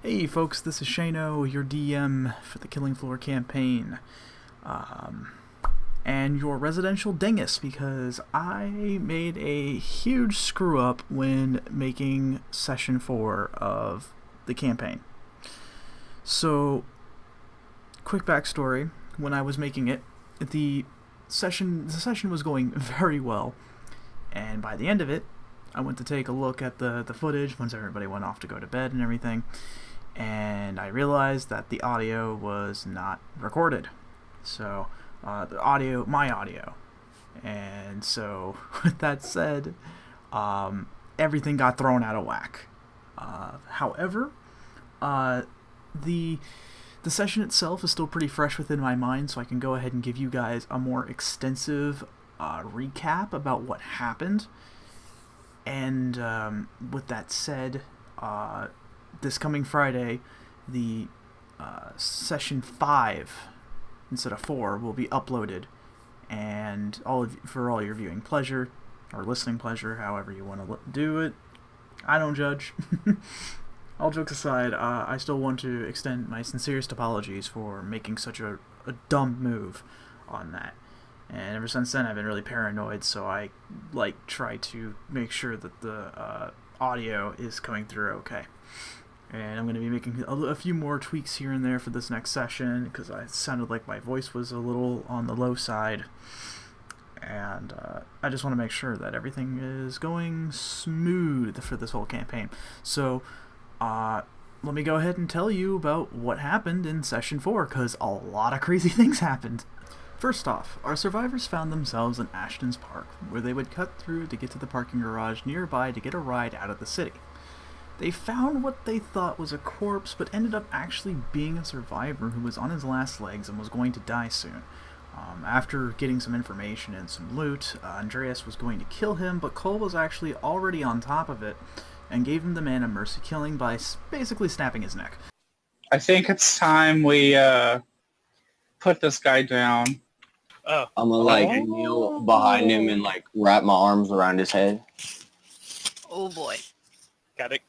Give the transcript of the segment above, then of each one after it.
Hey folks, this is Shano, your DM for the Killing Floor campaign. And your residential dingus, because I made a huge screw up when making session 4 of the campaign. So, quick backstory, when I was making it, the session was going very well, and by the end of it, I went to take a look at the footage once everybody went off to go to bed and everything, and I realized that the audio was not recorded. So, my audio. And so, with that said, everything got thrown out of whack. However, the session itself is still pretty fresh within my mind, so I can go ahead and give you guys a more extensive recap about what happened. And with that said, this coming Friday, the session 5 instead of 4 will be uploaded, and for all your viewing pleasure or listening pleasure, however you want to do it. I don't judge. All jokes aside, I still want to extend my sincerest apologies for making such a dumb move on that. And ever since then, I've been really paranoid, so I try to make sure that the audio is coming through okay. And I'm going to be making a few more tweaks here and there for this next session, because it sounded like my voice was a little on the low side. And I just want to make sure that everything is going smooth for this whole campaign. So, let me go ahead and tell you about what happened in Session 4, because a lot of crazy things happened. First off, our survivors found themselves in Ashton's Park, where they would cut through to get to the parking garage nearby to get a ride out of the city. They found what they thought was a corpse, but ended up actually being a survivor who was on his last legs and was going to die soon. After getting some information and some loot, Andreas was going to kill him, but Cole was actually already on top of it and gave him the man a mercy killing by basically snapping his neck. I think it's time we put this guy down. I'm gonna kneel behind him and wrap my arms around his head. Oh boy. Got it.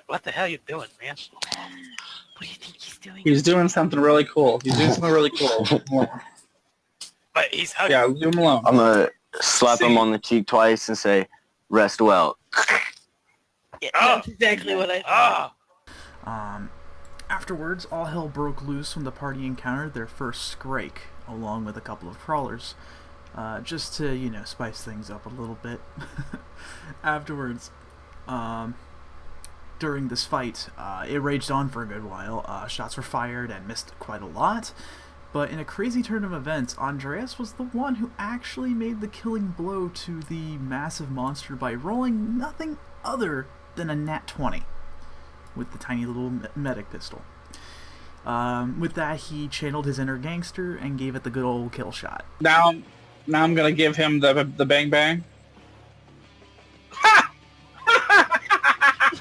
What the hell are you doing, man? What do you think he's doing? He's doing something really cool. But he's hugging. Yeah, leave him alone. I'm gonna slap him on the cheek twice and say, "Rest well." Yeah, that's exactly what I thought. Afterwards, all hell broke loose when the party encountered their first Scrake, along with a couple of crawlers, just to, spice things up a little bit. Afterwards, during this fight, it raged on for a good while. Shots were fired and missed quite a lot, but in a crazy turn of events, Andreas was the one who actually made the killing blow to the massive monster by rolling nothing other than a nat 20 with the tiny little medic pistol. With that, he channeled his inner gangster and gave it the good old kill shot. Now I'm gonna give him the bang bang.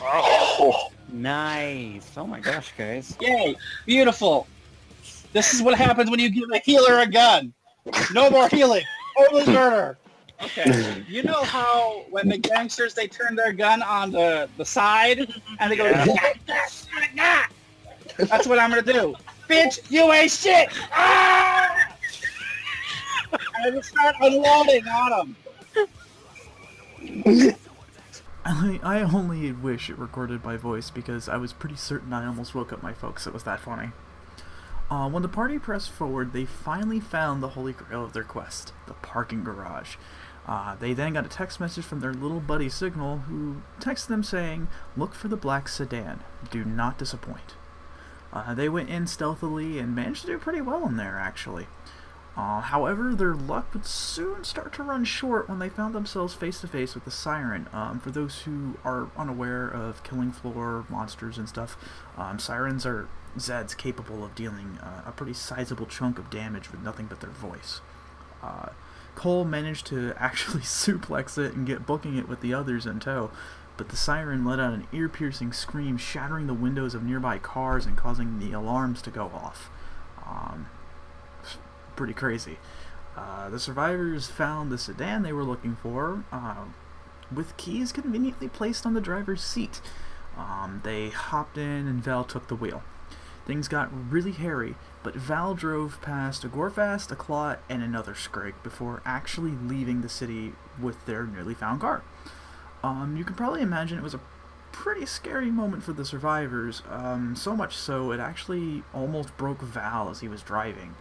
Oh, Nice. Oh my gosh, guys. Yay! Beautiful. This is what happens when you give a healer a gun. No more healing. Only murder. Okay. You know how when the gangsters, they turn their gun on the side and they go like this, like that? That's what I'm gonna do. Bitch, you ain't shit! Ah! I will start unloading on them. I only wish it recorded my voice, because I was pretty certain I almost woke up my folks. It was that funny. When the party pressed forward, they finally found the holy grail of their quest, the parking garage. They then got a text message from their little buddy Signal, who texted them saying, "Look for the black sedan. Do not disappoint." They went in stealthily and managed to do pretty well in there, actually. However, their luck would soon start to run short when they found themselves face-to-face with the Siren. For those who are unaware of Killing Floor monsters and stuff, Sirens are Zeds capable of dealing a pretty sizable chunk of damage with nothing but their voice. Cole managed to actually suplex it and get booking it with the others in tow, but the Siren let out an ear-piercing scream, shattering the windows of nearby cars and causing the alarms to go off. Pretty crazy. The survivors found the sedan they were looking for, with keys conveniently placed on the driver's seat. They hopped in and Val took the wheel. Things got really hairy, but Val drove past a Gorfast, a Clot, and another Scrake before actually leaving the city with their newly found car. You can probably imagine it was a pretty scary moment for the survivors, so much so it actually almost broke Val as he was driving.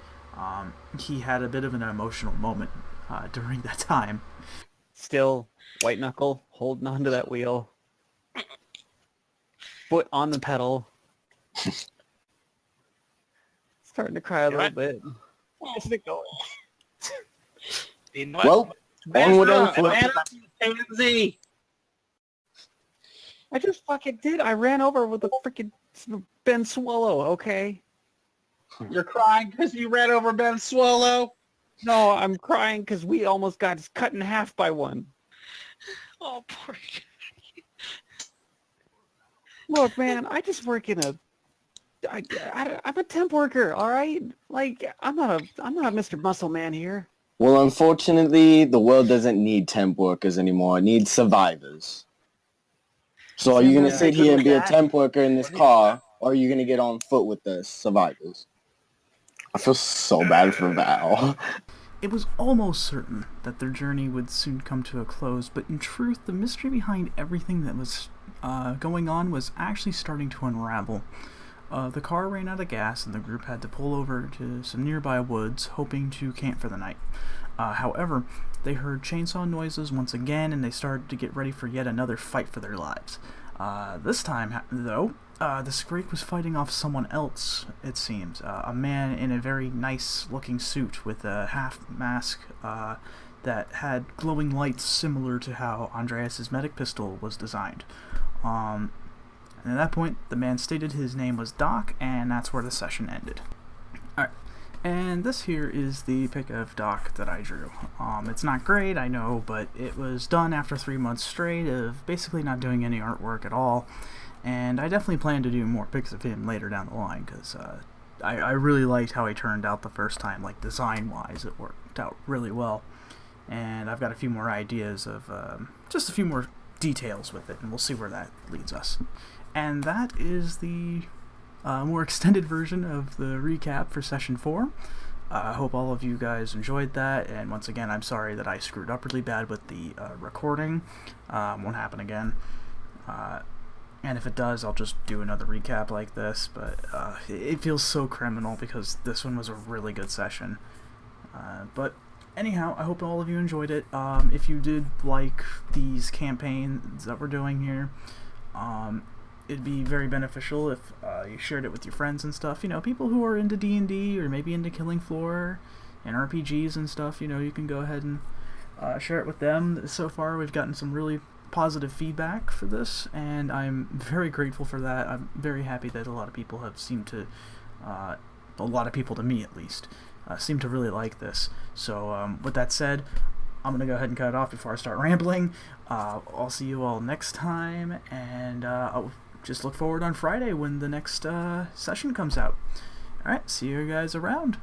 He had a bit of an emotional moment during that time. Still, white knuckle, holding onto that wheel. Foot on the pedal. Starting to cry a little bit. How's it going? You know what? Well, onward and forward. Pansy. I just fucking did. I ran over with a freaking Ben Swallow, okay? You're crying because you ran over Ben Swallow? No, I'm crying because we almost got cut in half by one. Oh, poor guy. Look, man, I just work in I'm a temp worker, all right? Like, I'm not Mr. Muscle Man here. Well, unfortunately, the world doesn't need temp workers anymore. It needs survivors. So are you going to sit here and be a temp worker in this car, or are you going to get on foot with the survivors? I feel so bad for Val. It was almost certain that their journey would soon come to a close, but in truth, the mystery behind everything that was going on was actually starting to unravel. The car ran out of gas and the group had to pull over to some nearby woods, hoping to camp for the night. However, they heard chainsaw noises once again and they started to get ready for yet another fight for their lives. This time, though, the Scrake was fighting off someone else, it seems. A man in a very nice-looking suit with a half-mask that had glowing lights similar to how Andreas' medic pistol was designed. And at that point, the man stated his name was Doc, and that's where the session ended. Alright, and this here is the pic of Doc that I drew. It's not great, I know, but it was done after 3 months straight of basically not doing any artwork at all, and I definitely plan to do more pics of him later down the line, because I really liked how he turned out the first time, like design-wise, it worked out really well, and I've got a few more ideas of just a few more details with it, and we'll see where that leads us. And that is the more extended version of the recap for Session 4. I hope all of you guys enjoyed that, and once again, I'm sorry that I screwed up really bad with the recording. Won't happen again. And if it does, I'll just do another recap like this, but it feels so criminal because this one was a really good session. But anyhow, I hope all of you enjoyed it. If you did like these campaigns that we're doing here, it'd be very beneficial if you shared it with your friends and stuff. You know, people who are into D&D or maybe into Killing Floor and RPGs and stuff, you know, you can go ahead and share it with them. So far, we've gotten some really positive feedback for this, and I'm very grateful for that. I'm very happy that a lot of people have seemed to, a lot of people to me at least, seem to really like this. So with that said, I'm going to go ahead and cut it off before I start rambling. I'll see you all next time, and I'll just look forward on Friday when the next session comes out. Alright, see you guys around.